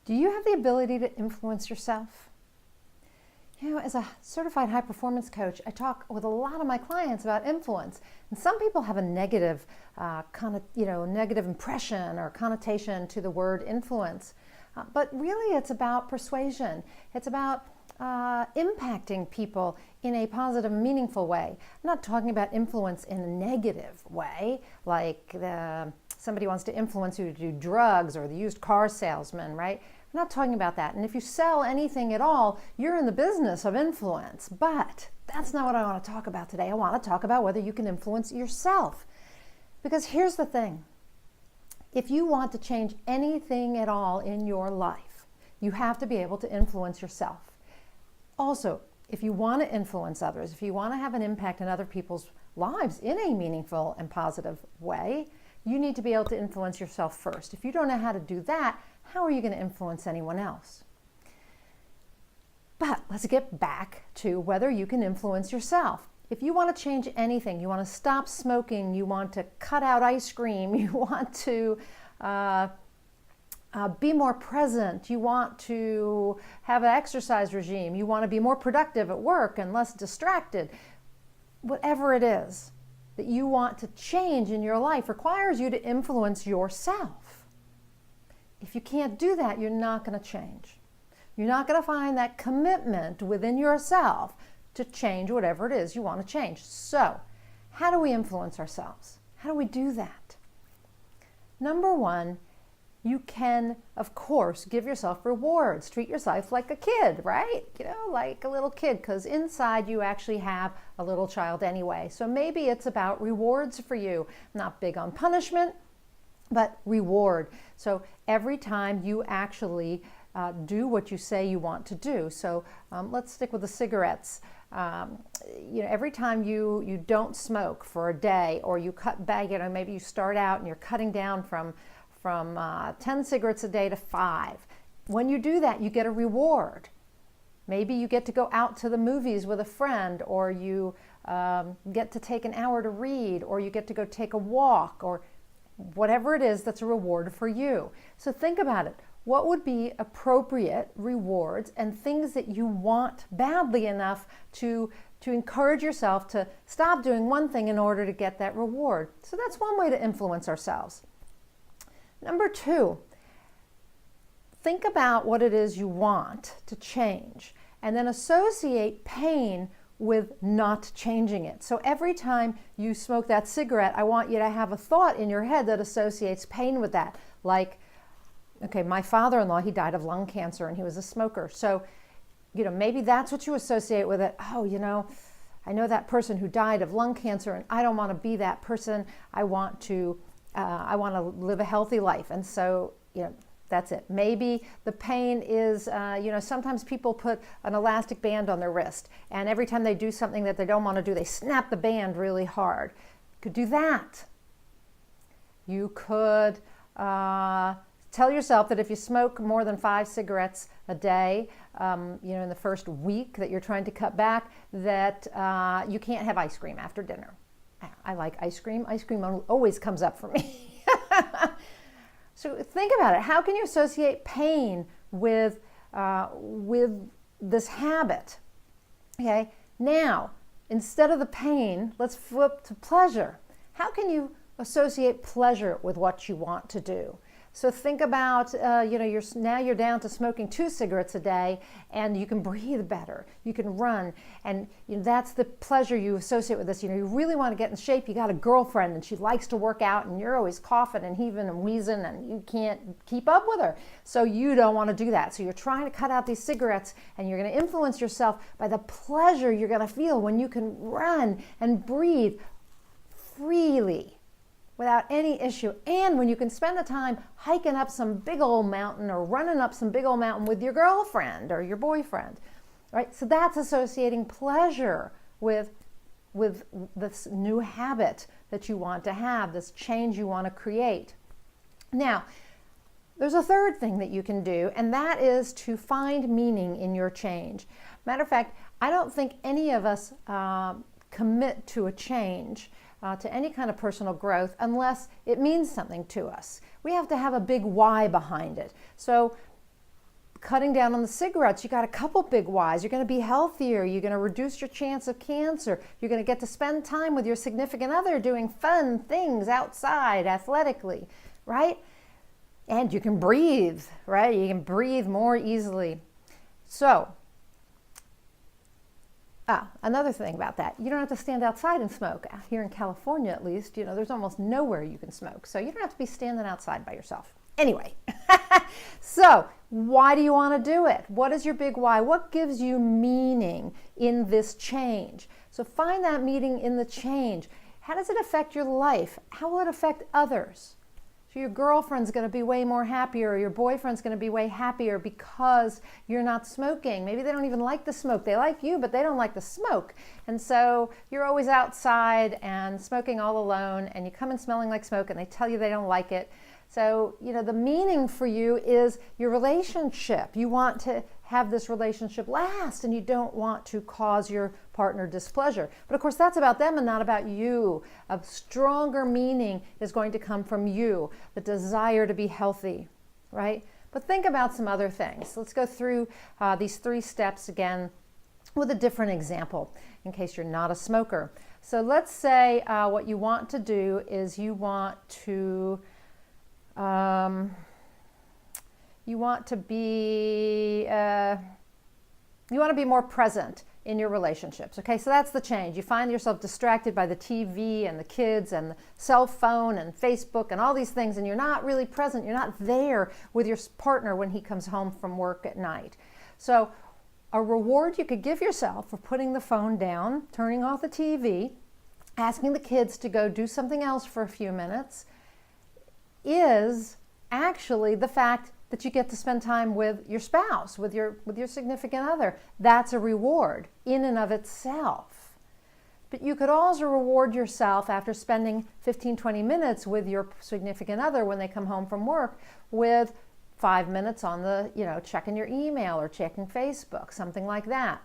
Do you have the ability to influence yourself? As a certified high performance coach, I talk with a lot of my clients about influence. And some people have a negative negative impression or connotation to the word influence. But really it's about persuasion. It's about impacting people in a positive, meaningful way. I'm not talking about influence in a negative way, like somebody wants to influence you to do drugs or the used car salesman, right? I'm not talking about that. And if you sell anything at all, you're in the business of influence. But that's not what I want to talk about today. I want to talk about whether you can influence yourself. Because here's the thing. If you want to change anything at all in your life, you have to be able to influence yourself. Also, if you want to influence others, if you want to have an impact in other people's lives in a meaningful and positive way, you need to be able to influence yourself first. If you don't know how to do that, how are you going to influence anyone else? But let's get back to whether you can influence yourself. If you want to change anything, you want to stop smoking, you want to cut out ice cream, you want to be more present, you want to have an exercise regime, you want to be more productive at work and less distracted, whatever it is that you want to change in your life requires you to influence yourself. If you can't do that, you're not going to change. You're not going to find that commitment within yourself to change whatever it is you want to change. So, how do we influence ourselves? How do we do that? Number one, you can, of course, give yourself rewards. Treat yourself like a kid, right? Like a little kid, because inside you actually have a little child anyway. So maybe it's about rewards for you. I'm not big on punishment, but reward. So every time you actually do what you say you want to do. So let's stick with the cigarettes. Every time you don't smoke for a day, or you cut back, maybe you start out and you're cutting down from 10 cigarettes a day to 5. When you do that, you get a reward. Maybe you get to go out to the movies with a friend, or you get to take an hour to read, or you get to go take a walk, or whatever it is that's a reward for you. So think about it. What would be appropriate rewards and things that you want badly enough to encourage yourself to stop doing one thing in order to get that reward? So that's one way to influence ourselves. Number two, think about what it is you want to change, and then associate pain with not changing it. So every time you smoke that cigarette, I want you to have a thought in your head that associates pain with that. Like, okay, my father-in-law, he died of lung cancer and he was a smoker. So, maybe that's what you associate with it. Oh, I know that person who died of lung cancer and I don't want to be that person. I want to live a healthy life. And so, that's it. Maybe the pain is, sometimes people put an elastic band on their wrist, and every time they do something that they don't want to do, they snap the band really hard. You could do that. You could tell yourself that if you smoke more than 5 cigarettes a day, in the first week that you're trying to cut back, that you can't have ice cream after dinner. I like ice cream. Ice cream always comes up for me. So think about it. How can you associate pain with this habit? Okay. Now, instead of the pain, let's flip to pleasure. How can you associate pleasure with what you want to do? So think about, you're down to smoking 2 cigarettes a day, and you can breathe better, you can run, and that's the pleasure you associate with this. You really want to get in shape. You got a girlfriend, and she likes to work out, and you're always coughing and heaving and wheezing, and you can't keep up with her. So you don't want to do that. So you're trying to cut out these cigarettes, and you're going to influence yourself by the pleasure you're going to feel when you can run and breathe freely, without any issue, and when you can spend the time hiking up some big old mountain or running up some big old mountain with your girlfriend or your boyfriend, right? So that's associating pleasure with this new habit that you want to have, this change you want to create. Now, there's a third thing that you can do, and that is to find meaning in your change. Matter of fact, I don't think any of us commit to a change, to any kind of personal growth, unless it means something to us. We have to have a big why behind it. So cutting down on the cigarettes, you got a couple big whys. You're going to be healthier. You're going to reduce your chance of cancer. You're going to get to spend time with your significant other doing fun things outside athletically, right? And you can breathe, right? You can breathe more easily. So, another thing about that, you don't have to stand outside and smoke. Here in California, at least, there's almost nowhere you can smoke. So you don't have to be standing outside by yourself. Anyway, so why do you want to do it? What is your big why? What gives you meaning in this change? So find that meaning in the change. How does it affect your life? How will it affect others? So your girlfriend's going to be way more happier, or your boyfriend's going to be way happier because you're not smoking. Maybe they don't even like the smoke. They like you, but they don't like the smoke. And so you're always outside and smoking all alone, and you come in smelling like smoke, and they tell you they don't like it. So, the meaning for you is your relationship. You want to have this relationship last, and you don't want to cause your partner displeasure. But of course, that's about them and not about you. A stronger meaning is going to come from you, the desire to be healthy, right? But think about some other things. Let's go through these 3 steps again with a different example in case you're not a smoker. So let's say what you want to do is you want to be more present in your relationships. Okay, so that's the change. You find yourself distracted by the TV and the kids and the cell phone and Facebook and all these things, and you're not really present. You're not there with your partner when he comes home from work at night. So a reward you could give yourself for putting the phone down, turning off the TV, asking the kids to go do something else for a few minutes, is actually the fact that you get to spend time with your spouse, with your significant other. That's a reward in and of itself. But you could also reward yourself after spending 15, 20 minutes with your significant other when they come home from work with 5 minutes on the, checking your email or checking Facebook, something like that.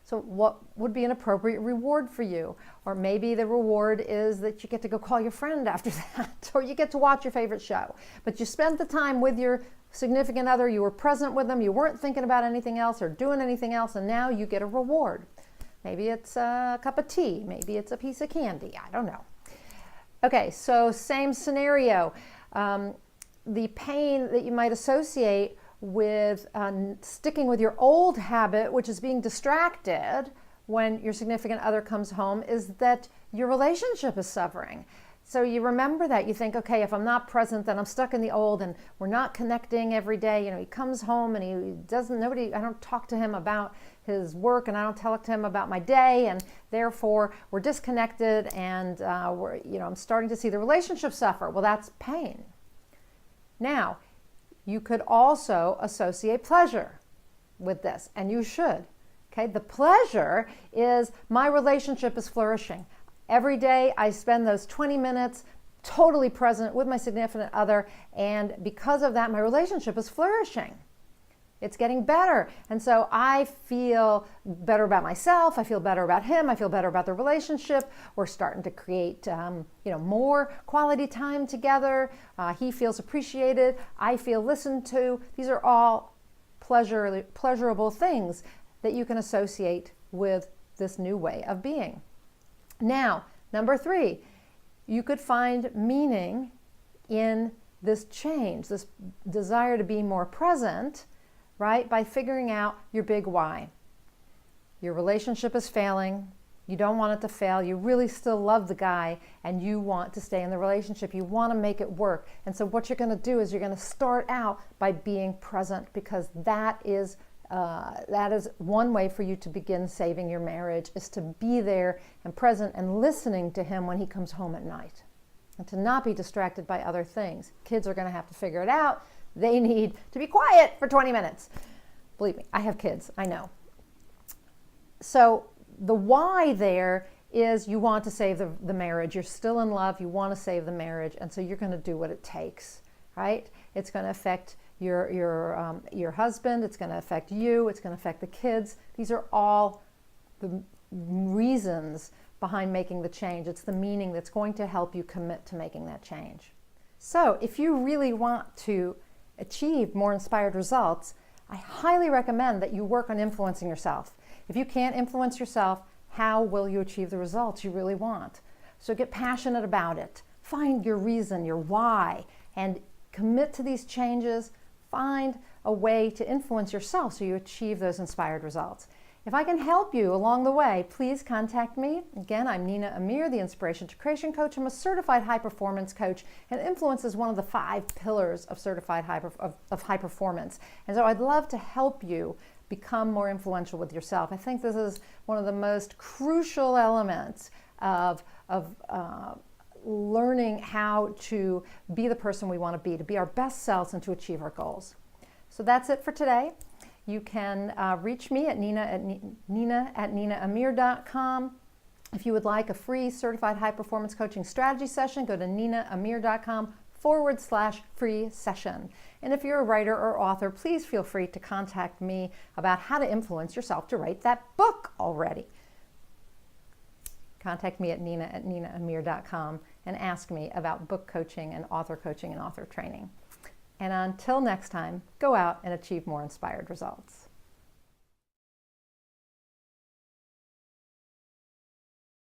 So what would be an appropriate reward for you? Or maybe the reward is that you get to go call your friend after that, or you get to watch your favorite show. But you spent the time with your significant other, you were present with them, you weren't thinking about anything else or doing anything else, and now you get a reward. Maybe it's a cup of tea, maybe it's a piece of candy, I don't know. Okay, so same scenario. The pain that you might associate with sticking with your old habit, which is being distracted when your significant other comes home, is that your relationship is suffering. So you remember that. You think, okay, if I'm not present, then I'm stuck in the old and we're not connecting every day. He comes home and I don't talk to him about his work and I don't talk to him about my day, and therefore we're disconnected and I'm starting to see the relationship suffer. Well, that's pain. Now, you could also associate pleasure with this, and you should. Okay, the pleasure is my relationship is flourishing. Every day I spend those 20 minutes totally present with my significant other, and because of that, my relationship is flourishing. It's getting better. And so I feel better about myself. I feel better about him. I feel better about the relationship. We're starting to create, more quality time together. He feels appreciated. I feel listened to. These are all pleasurable things that you can associate with this new way of being. Now, number 3, you could find meaning in this change, this desire to be more present, right? By figuring out your big why. Your relationship is failing. You don't want it to fail. You really still love the guy and you want to stay in the relationship. You want to make it work. And so what you're going to do is you're going to start out by being present, because that is one way for you to begin saving your marriage, is to be there and present and listening to him when he comes home at night, and to not be distracted by other things. Kids are going to have to figure it out. They need to be quiet for 20 minutes. Believe me, I have kids, I know. So the why there is you want to save the marriage. You're still in love, you want to save the marriage, and so you're going to do what it takes, right? It's going to affect your husband, it's going to affect you, it's going to affect the kids. These are all the reasons behind making the change. It's the meaning that's going to help you commit to making that change. So if you really want to achieve more inspired results, I highly recommend that you work on influencing yourself. If you can't influence yourself, how will you achieve the results you really want? So get passionate about it. Find your reason, your why, and commit to these changes. Find a way to influence yourself so you achieve those inspired results. If I can help you along the way, please contact me. Again, I'm Nina Amir, the Inspiration to Creation Coach. I'm a certified high performance coach, and influence is one of the 5 pillars of certified high performance. And so I'd love to help you become more influential with yourself. I think this is one of the most crucial elements of learning how to be the person we want to be our best selves and to achieve our goals. So that's it for today. You can reach me at nina@ninaamir.com. If you would like a free certified high performance coaching strategy session, go to ninaamir.com/free session. And if you're a writer or author, please feel free to contact me about how to influence yourself to write that book already. Contact me at ninaamir.com and ask me about book coaching and author training. And until next time, go out and achieve more inspired results.